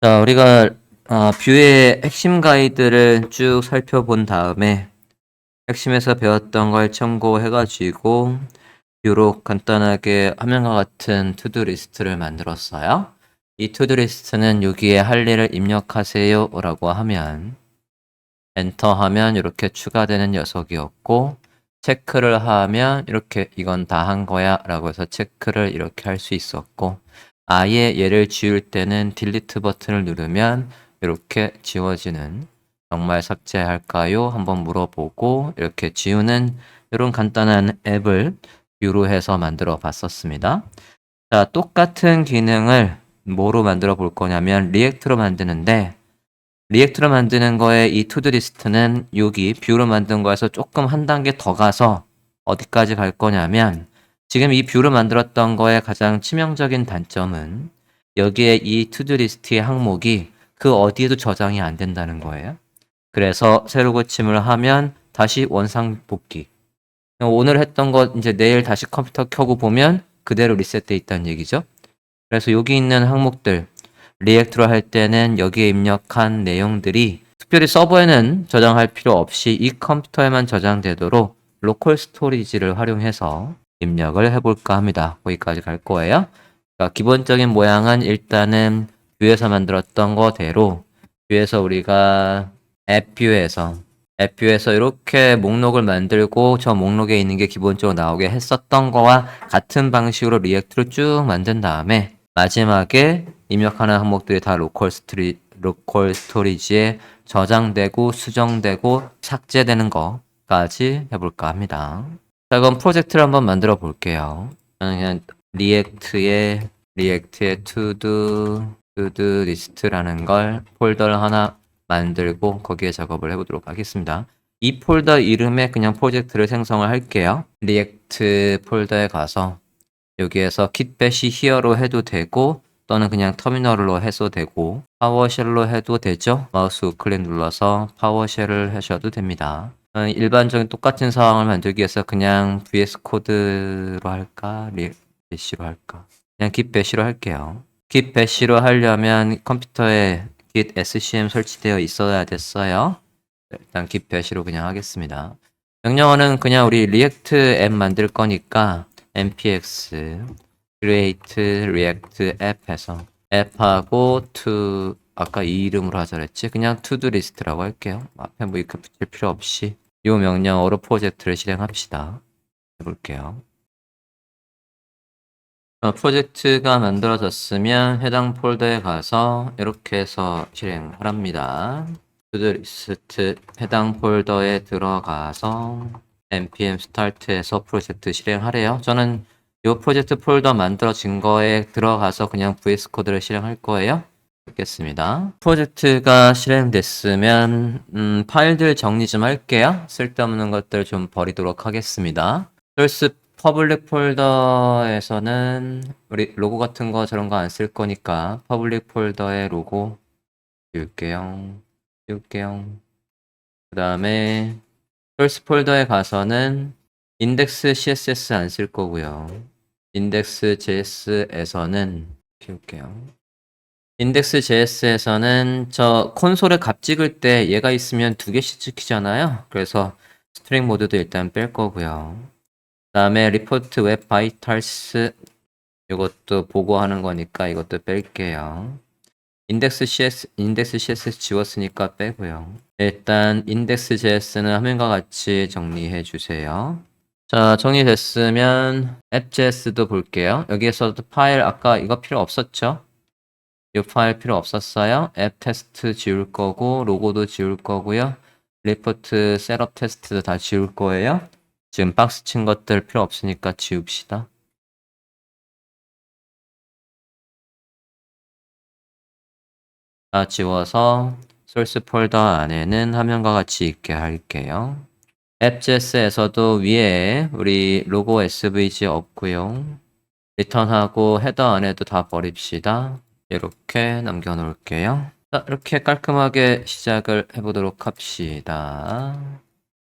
자, 우리가 뷰의 핵심 가이드를 쭉 살펴본 다음에 핵심에서 배웠던 걸 참고해가지고 뷰로 간단하게 화면과 같은 투두 리스트를 만들었어요. 이 투두 리스트는 여기에 할 일을 입력하세요 라고 하면 엔터 하면 이렇게 추가되는 녀석이었고, 체크를 하면 이렇게 이건 다 한 거야 라고 해서 체크를 이렇게 할 수 있었고, 아예 얘를 지울 때는 딜리트 버튼을 누르면 이렇게 지워지는, 정말 삭제할까요? 한번 물어보고 이렇게 지우는 이런 간단한 앱을 뷰로 해서 만들어 봤었습니다. 자, 똑같은 기능을 뭐로 만들어 볼 거냐면 리액트로 만드는데, 리액트로 만드는 거에 이 투두 리스트는 여기 뷰로 만든 거에서 조금 한 단계 더 가서 어디까지 갈 거냐면, 지금 이 뷰로 만들었던 거의 가장 치명적인 단점은 여기에 이 투두 리스트의 항목이 그 어디에도 저장이 안 된다는 거예요. 그래서 새로 고침을 하면 다시 원상 복귀. 오늘 했던 거 이제 내일 다시 컴퓨터 켜고 보면 그대로 리셋돼 있다는 얘기죠. 그래서 여기 있는 항목들 리액트로 할 때는 여기에 입력한 내용들이 특별히 서버에는 저장할 필요 없이 이 컴퓨터에만 저장되도록 로컬 스토리지를 활용해서 입력을 해볼까 합니다. 거기까지 갈 거예요. 그러니까 기본적인 모양은 일단은 뷰에서 만들었던 거대로 뷰에서 우리가 앱뷰에서 이렇게 목록을 만들고 저 목록에 있는 게 기본적으로 나오게 했었던 거와 같은 방식으로 리액트를 쭉 만든 다음에 마지막에 입력하는 항목들이 다 로컬 스토리지에 저장되고 수정되고 삭제되는 거까지 해볼까 합니다. 자, 그럼 프로젝트를 한번 만들어 볼게요. 저는 그냥 리액트의 투두 리스트라는 걸 폴더를 하나 만들고 거기에 작업을 해보도록 하겠습니다. 이 폴더 이름에 그냥 프로젝트를 생성을 할게요. 리액트 폴더에 가서 여기에서 kitbash here로 해도 되고 또는 그냥 터미널로 해도 되고 파워쉘로 해도 되죠. 마우스 우클릭 눌러서 파워쉘을 하셔도 됩니다. 일반적인 똑같은 상황을 만들기 위해서 그냥 VS 코드로 할까? bash로 할까? 그냥 kitbash로 할게요. kitbash로 하려면 컴퓨터에 git scm 설치되어 있어야 됐어요. 일단 kitbash로 그냥 하겠습니다. 명령어는 그냥 우리 리액트 앱 만들 거니까 npx create react app 해서 앱하고 to 아까 이 이름으로 하자 그랬지? 그냥 to-do list라고 할게요. 앞에 뭐 이렇게 붙일 필요 없이 이 명령어로 프로젝트를 실행합시다. 해볼게요. 프로젝트가 만들어졌으면 해당 폴더에 가서 이렇게 해서 실행하랍니다. to-do list 해당 폴더에 들어가서 npm start에서 프로젝트 실행하래요. 저는 이 프로젝트 폴더 만들어진 거에 들어가서 그냥 VS 코드를 실행할 거예요. 알겠습니다. 프로젝트가 실행됐으면 파일들 정리 좀 할게요. 쓸데없는 것들 좀 버리도록 하겠습니다. source 퍼블릭 폴더에서는 우리 로고 같은 거 저런 거 안 쓸 거니까 퍼블릭 폴더에 로고 지울게요. 그 다음에 source 폴더에 가서는 index css 안 쓸 거고요. index js에서는 키울게요. index js에서는 저 콘솔에 값 찍을 때 얘가 있으면 두 개씩 찍히잖아요. 그래서 스트링 모드도 일단 뺄 거고요. 그 다음에 report web vitals 이것도 보고하는 거니까 이것도 뺄게요. index css 지웠으니까 빼고요. 일단 index js는 화면과 같이 정리해 주세요. 자, 정리됐으면 app.js도 볼게요. 여기에서도 파일 아까 이거 필요 없었죠? 이 파일 필요 없었어요. 앱 테스트 지울 거고 로고도 지울 거고요. 리포트 셋업 테스트도 다 지울 거예요. 지금 박스 친 것들 필요 없으니까 지웁시다. 다 지워서 소스 폴더 안에는 화면과 같이 있게 할게요. 앱.js에서도 위에 우리 로고 svg 없고요. 리턴하고 헤더 안에도 다 버립시다. 이렇게 남겨 놓을게요. 자, 이렇게 깔끔하게 시작을 해보도록 합시다.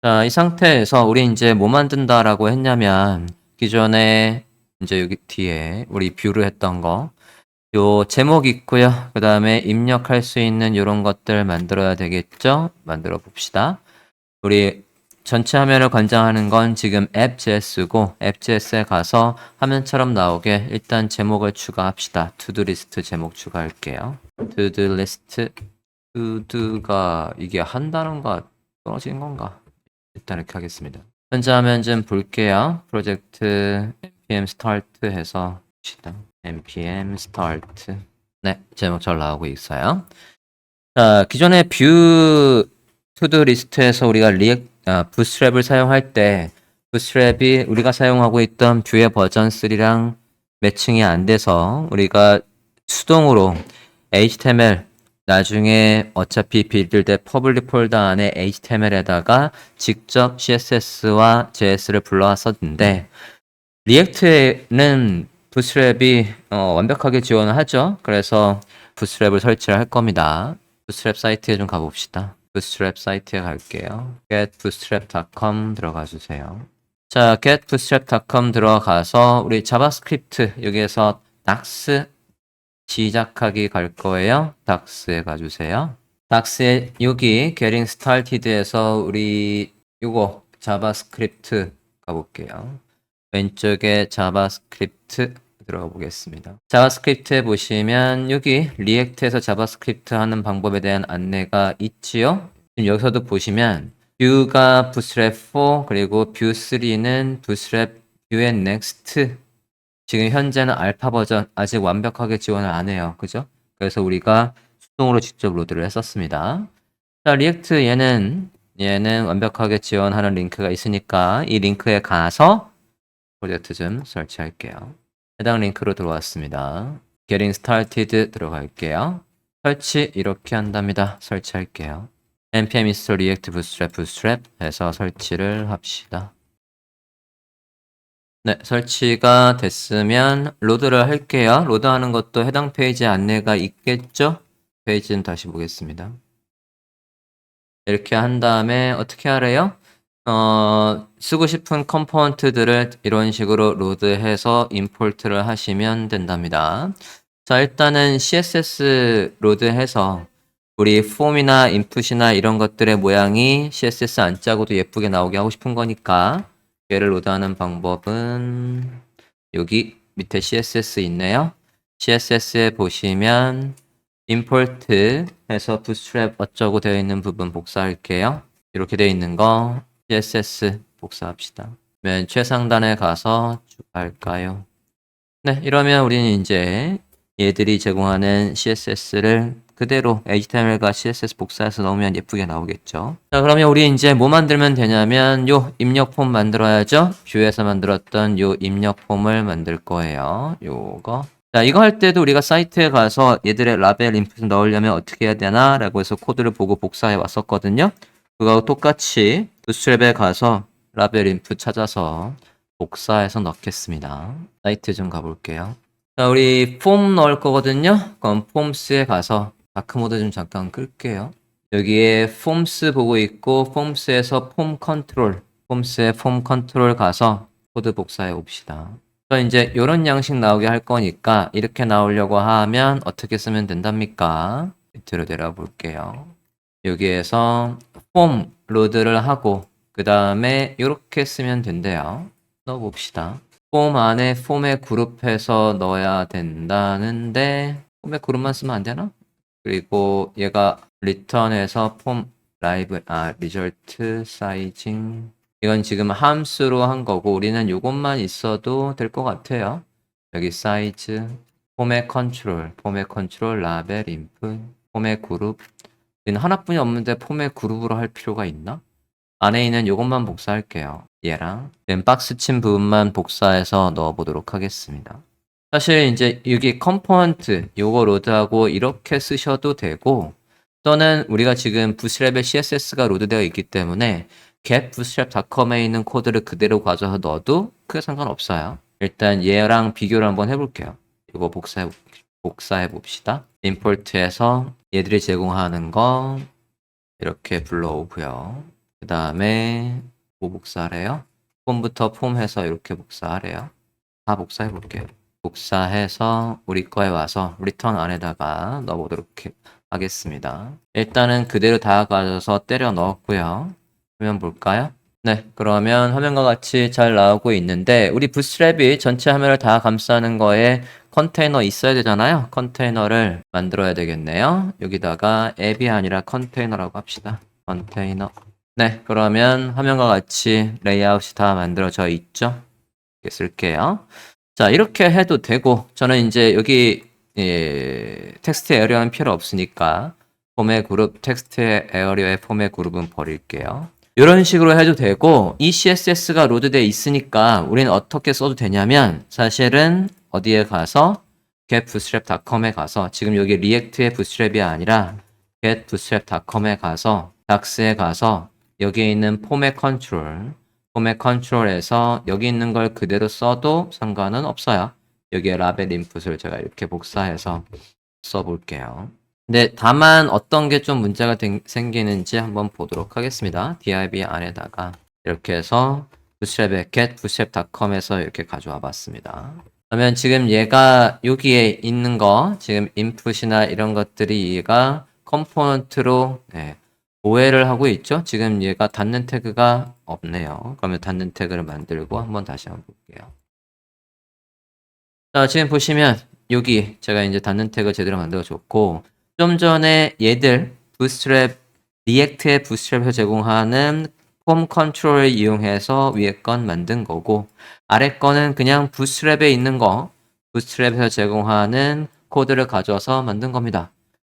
자, 이 상태에서 우리 이제 뭐 만든다라고 했냐면 기존에 이제 여기 뒤에 우리 뷰를 했던 거 요 제목 있고요. 그 다음에 입력할 수 있는 이런 것들 만들어야 되겠죠? 만들어 봅시다. 우리 전체 화면을 관장하는 건 지금 app.js고 app.js에 가서 화면처럼 나오게 일단 제목을 추가합시다. to-do 리스트 제목 추가할게요. to-do 리스트 to-do가 이게 한 단어가 떨어지는 건가? 일단 이렇게 하겠습니다. 현재 화면 좀 볼게요. 프로젝트 npm start 해서 봅시다. npm start. 네, 제목 잘 나오고 있어요. 자, 기존의 뷰 투두 리스트에서 우리가 부스트랩을 사용할 때 부스트랩이 우리가 사용하고 있던 뷰의 버전 3랑 매칭이 안 돼서 우리가 수동으로 HTML 나중에 어차피 빌드 퍼블릭 폴더 안에 HTML에다가 직접 CSS와 JS를 불러왔었는데 리액트에는 부스트랩이 완벽하게 지원을 하죠. 그래서 부스트랩을 설치를 할 겁니다. 부스트랩 사이트에 좀 가봅시다. 부스트랩 사이트에 갈게요. getbootstrap.com 들어가 주세요. 자, getbootstrap.com 들어가서 우리 자바스크립트 여기에서 닥스 시작하기 갈 거예요. 닥스에 가주세요. 닥스에 여기 getting started에서 우리 요거 자바스크립트 가볼게요. 왼쪽에 자바스크립트 들어가 보겠습니다. 자바스크립트에 보시면 여기 리액트에서 자바스크립트 하는 방법에 대한 안내가 있지요. 지금 여기서도 보시면 뷰가 부스트랩 4 그리고 뷰 3는 부스트랩 뷰 앤 넥스트 지금 현재는 알파 버전 아직 완벽하게 지원을 안 해요. 그죠? 그래서 우리가 수동으로 직접 로드를 했었습니다. 자, 리액트 얘는 완벽하게 지원하는 링크가 있으니까 이 링크에 가서 프로젝트 좀 설치할게요. 해당 링크로 들어왔습니다. Getting Started 들어갈게요. 설치 이렇게 한답니다. 설치할게요. npm install react bootstrap 해서 설치를 합시다. 네, 설치가 됐으면 로드를 할게요. 로드하는 것도 해당 페이지 안내가 있겠죠? 페이지는 다시 보겠습니다. 이렇게 한 다음에 어떻게 하래요? 쓰고 싶은 컴포넌트들을 이런 식으로 로드해서 임포트를 하시면 된답니다. 자, 일단은 CSS 로드해서 우리 폼이나 인풋이나 이런 것들의 모양이 CSS 안 짜고도 예쁘게 나오게 하고 싶은 거니까 얘를 로드하는 방법은 여기 밑에 CSS 있네요. CSS에 보시면 import 해서 bootstrap 어쩌고 되어 있는 부분 복사할게요. 이렇게 되어 있는 거 CSS 복사합시다. 맨 최상단에 가서 추가할까요? 네, 이러면 우리는 이제 얘들이 제공하는 CSS를 그대로 HTML과 CSS 복사해서 넣으면 예쁘게 나오겠죠. 자, 그러면 우리 이제 뭐 만들면 되냐면 요 입력 폼 만들어야죠. 뷰에서 만들었던 요 입력 폼을 만들 거예요. 요거. 자, 이거 할 때도 우리가 사이트에 가서 얘들의 라벨 인풋을 넣으려면 어떻게 해야 되나? 라고 해서 코드를 보고 복사해 왔었거든요. 그거하고 똑같이 부스트랩에 가서 라벨 인풋 찾아서 복사해서 넣겠습니다. 사이트 좀 가볼게요. 자, 우리 폼 넣을 거거든요. 그럼 폼스에 가서 다크모드 좀 잠깐 끌게요. 여기에 폼스 보고 있고 폼스에서 폼 컨트롤, 폼스에 폼 컨트롤 가서 코드 복사해 봅시다. 이제 이런 양식 나오게 할 거니까 이렇게 나오려고 하면 어떻게 쓰면 된답니까? 밑으로 내려 볼게요. 여기에서 폼 로드를 하고 그 다음에 이렇게 쓰면 된대요. 넣어봅시다. 폼 안에 폼에 그룹해서 넣어야 된다는데 폼에 그룹만 쓰면 안 되나? 그리고 얘가 return해서 폼 라이브 result sizing 이건 지금 함수로 한 거고 우리는 이것만 있어도 될 것 같아요. 여기 사이즈, 폼의 컨트롤, 라벨, 인풋, 폼의 그룹. 얘는 하나뿐이 없는데 폼의 그룹으로 할 필요가 있나? 안에 있는 이것만 복사할게요. 얘랑 맨 박스 친 부분만 복사해서 넣어보도록 하겠습니다. 사실 이제 여기 컴포넌트 요거 로드하고 이렇게 쓰셔도 되고 또는 우리가 지금 부스트랩에 CSS가 로드되어 있기 때문에 getbootstrap.com에 있는 코드를 그대로 가져서 넣어도 크게 상관없어요. 일단 얘랑 비교를 한번 해볼게요. 이거 복사해 봅시다. import에서 얘들이 제공하는 거 이렇게 불러오고요. 그 다음에 뭐 복사하래요? 폼부터 폼 해서 이렇게 복사하래요. 다 복사해 볼게요. 복사해서 우리 거에 와서 리턴 안에다가 넣어보도록 하겠습니다. 일단은 그대로 다 가져서 때려 넣었고요. 화면 볼까요? 네, 그러면 화면과 같이 잘 나오고 있는데 우리 부스트랩이 전체 화면을 다 감싸는 거에 컨테이너 있어야 되잖아요. 컨테이너를 만들어야 되겠네요. 여기다가 앱이 아니라 컨테이너라고 합시다. 컨테이너. 네, 그러면 화면과 같이 레이아웃이 다 만들어져 있죠. 이렇게 쓸게요. 자, 이렇게 해도 되고 저는 이제 여기 텍스트 에어리어는 필요 없으니까 폼의 그룹 텍스트 에어리어의 폼의 그룹은 버릴게요. 이런 식으로 해도 되고 이 CSS가 로드되어 있으니까 우리는 어떻게 써도 되냐면 사실은 어디에 가서 getbootstrap.com에 가서 지금 여기 리액트의 bootstrap이 아니라 getbootstrap.com에 가서 닥스에 가서 여기에 있는 폼의 컨트롤에서 여기 있는 걸 그대로 써도 상관은 없어요. 여기에 라벨 인풋을 제가 이렇게 복사해서 써볼게요. 근데 다만 어떤 게 좀 문제가 생기는지 한번 보도록 하겠습니다. div 안에다가 이렇게 해서 bootstrap의 getbootstrap.com에서 이렇게 가져와 봤습니다. 그러면 지금 얘가 여기에 있는 거 지금 인풋이나 이런 것들이 얘가 컴포넌트로 오해를 하고 있죠. 지금 얘가 닫는 태그가 없네요. 그러면 닫는 태그를 만들고 한번 다시 한번 볼게요. 자, 지금 보시면 여기 제가 이제 닫는 태그 제대로 만들어 줬고 좀 전에 얘들 부스트랩 리액트의 부스트랩에서 제공하는 폼 컨트롤을 이용해서 위에 건 만든 거고 아래 거는 그냥 부스트랩에 있는 거 부스트랩에서 제공하는 코드를 가져와서 만든 겁니다.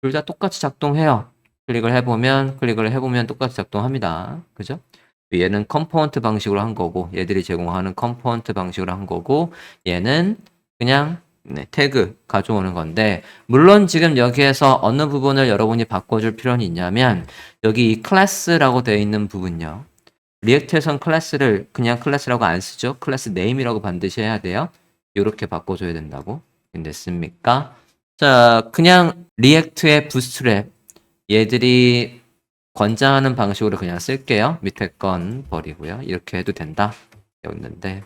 둘 다 똑같이 작동해요. 클릭을 해보면 똑같이 작동합니다. 그죠? 얘는 컴포넌트 방식으로 한 거고 얘들이 제공하는 컴포넌트 방식으로 한 거고 얘는 그냥 태그 가져오는 건데 물론 지금 여기에서 어느 부분을 여러분이 바꿔줄 필요는 있냐면 여기 이 클래스라고 되어 있는 부분요. 리액트에선 클래스를 그냥 클래스라고 안 쓰죠. 클래스 네임이라고 반드시 해야 돼요. 이렇게 바꿔줘야 된다고. 됐습니까? 자, 그냥 리액트의 부스트랩 얘들이 권장하는 방식으로 그냥 쓸게요. 밑에 건 버리고요. 이렇게 해도 된다. 였는데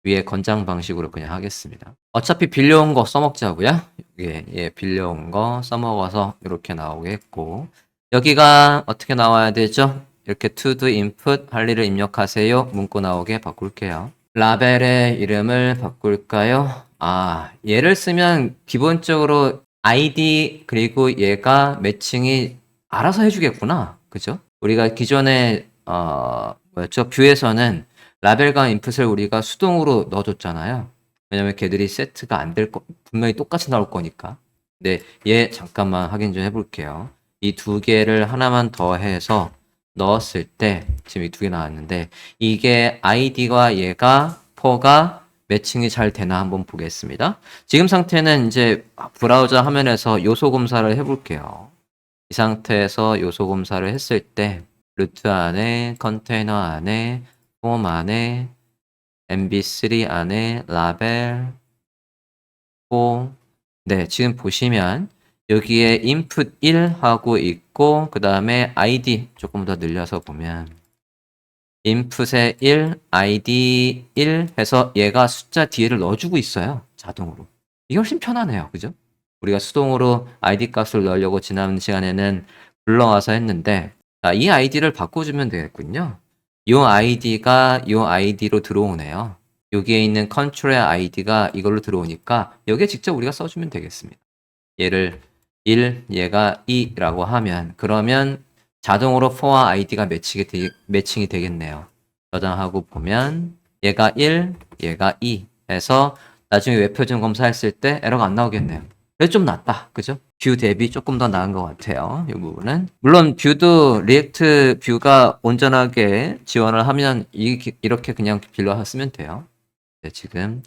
위에 권장 방식으로 그냥 하겠습니다. 어차피 빌려온 거 써먹자고요. 예, 빌려온 거 써먹어서 이렇게 나오겠고 여기가 어떻게 나와야 되죠? 이렇게 to do input 할 일을 입력하세요. 문구 나오게 바꿀게요. 라벨의 이름을 바꿀까요? 얘를 쓰면 기본적으로 ID 그리고 얘가 매칭이 알아서 해주겠구나. 그죠? 우리가 기존에 뭐였죠? 뷰에서는 라벨과 인풋을 우리가 수동으로 넣어줬잖아요. 왜냐면 걔들이 세트가 안 될 분명히 똑같이 나올 거니까. 근데 얘 잠깐만 확인 좀 해볼게요. 이 두 개를 하나만 더 해서 넣었을 때 지금 이 두 개 나왔는데 이게 id와 얘가 for가 매칭이 잘 되나 한번 보겠습니다. 지금 상태는 이제 브라우저 화면에서 요소 검사를 해볼게요. 이 상태에서 요소 검사를 했을 때 루트 안에 컨테이너 안에 폼 안에 MB3 안에 라벨 4 네, 지금 보시면 여기에 input 1 하고 있고 그 다음에 ID 조금 더 늘려서 보면 input에 1, ID 1 해서 얘가 숫자 뒤에를 넣어주고 있어요. 자동으로. 이게 훨씬 편하네요. 그죠? 우리가 수동으로 ID 값을 넣으려고 지난 시간에는 불러와서 했는데 이 ID를 바꿔주면 되겠군요. 이 ID가 이 ID로 들어오네요. 여기에 있는 컨트롤의 ID가 이걸로 들어오니까 여기에 직접 우리가 써주면 되겠습니다. 얘를 1, 얘가 2라고 하면 그러면 자동으로 for와 ID가 매칭이 되겠네요. 저장하고 보면 얘가 1, 얘가 2 해서 나중에 웹표준 검사했을 때 에러가 안 나오겠네요. 그래서 좀 낫다. 그죠? 뷰 대비 조금 더 나은 것 같아요. 이 부분은. 물론 뷰도 리액트 뷰가 온전하게 지원을 하면 이렇게 그냥 빌려 쓰면 돼요. 네, 지금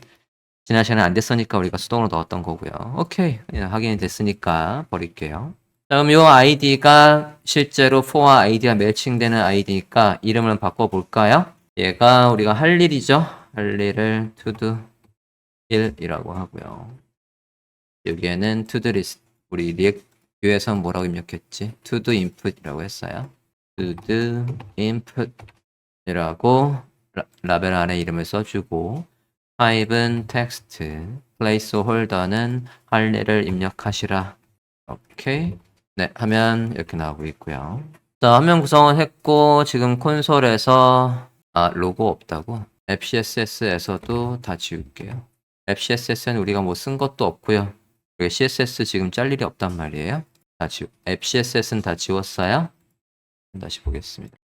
지난 시간에 안 됐으니까 우리가 수동으로 넣었던 거고요. 오케이. 확인이 됐으니까 버릴게요. 다음 요 아이디가 실제로 for와 아이디가 매칭되는 아이디니까 이름을 바꿔볼까요? 얘가 우리가 할 일이죠. 할 일을 to do 1이라고 하고요. 여기에는 to do list 우리 리액 뷰에서는 뭐라고 입력했지? to do input이라고 했어요. to do input이라고 라벨 안에 이름을 써주고 타입은 텍스트, 플레이스홀더는 할 일을 입력하시라. 오케이. 네, 화면 이렇게 나오고 있고요. 자, 화면 구성은 했고 지금 콘솔에서 로고 없다고? 앱 CSS에서도 다 지울게요. 앱 CSS는 우리가 뭐 쓴 것도 없고요. 여기 CSS 지금 짤 일이 없단 말이에요. 앱 CSS는 다 지웠어요. 다시 보겠습니다.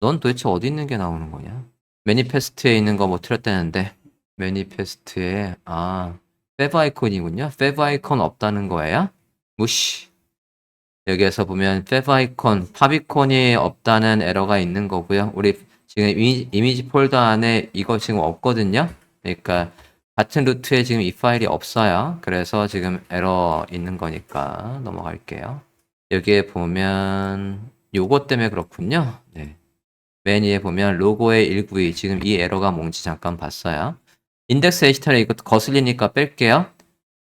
넌 도대체 어디 있는 게 나오는 거냐? 매니페스트에 있는 거 뭐 틀었다는데 매니페스트에 페브 아이콘이군요. 페브 아이콘 없다는 거예요? 무시. 여기에서 보면 페브 아이콘, 팝이콘이 없다는 에러가 있는 거고요. 우리 지금 이미지 폴더 안에 이거 지금 없거든요. 그러니까 같은 루트에 지금 이 파일이 없어요. 그래서 지금 에러 있는 거니까 넘어갈게요. 여기에 보면 요거 때문에 그렇군요. 네. 맨 위에 보면 로고의 192 지금 이 에러가 뭔지 잠깐 봤어요. 인덱스 HTML 이거 거슬리니까 뺄게요.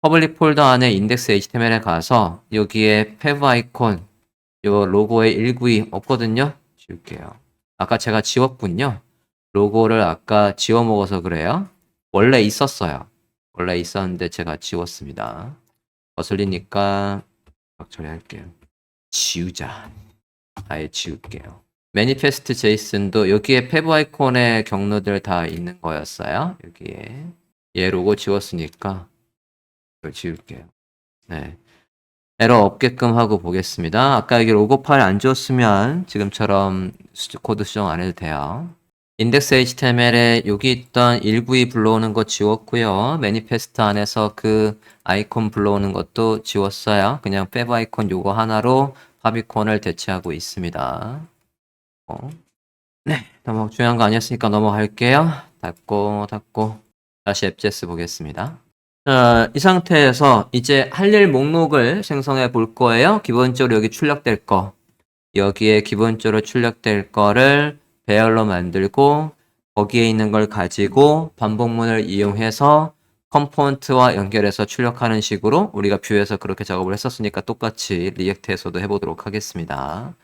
퍼블릭 폴더 안에 인덱스 HTML에 가서 여기에 페브 아이콘 요 로고의 192 없거든요. 지울게요. 아까 제가 지웠군요. 로고를 아까 지워 먹어서 그래요. 원래 있었어요. 원래 있었는데 제가 지웠습니다. 거슬리니까 처리할게요. 지우자. 아예 지울게요. 매니페스트 제이슨도 여기에 페브 아이콘의 경로들 다 있는 거였어요. 여기에 얘 로고 지웠으니까 이걸 지울게요. 네. 에러 없게끔 하고 보겠습니다. 아까 여기 로고 파일 안 지웠으면 지금처럼 코드 수정 안 해도 돼요. 인덱스 HTML에 여기 있던 192 불러오는 거 지웠고요. 매니페스트 안에서 그 아이콘 불러오는 것도 지웠어요. 그냥 페브 아이콘 요거 하나로 팝이콘을 대체하고 있습니다. 네, 너무 중요한 거 아니었으니까 넘어갈게요. 닫고 다시 앱제스 보겠습니다. 자, 이 상태에서 이제 할 일 목록을 생성해 볼 거예요. 기본적으로 여기 출력될 거, 여기에 기본적으로 출력될 거를 배열로 만들고 거기에 있는 걸 가지고 반복문을 이용해서 컴포넌트와 연결해서 출력하는 식으로 우리가 뷰에서 그렇게 작업을 했었으니까 똑같이 리액트에서도 해보도록 하겠습니다.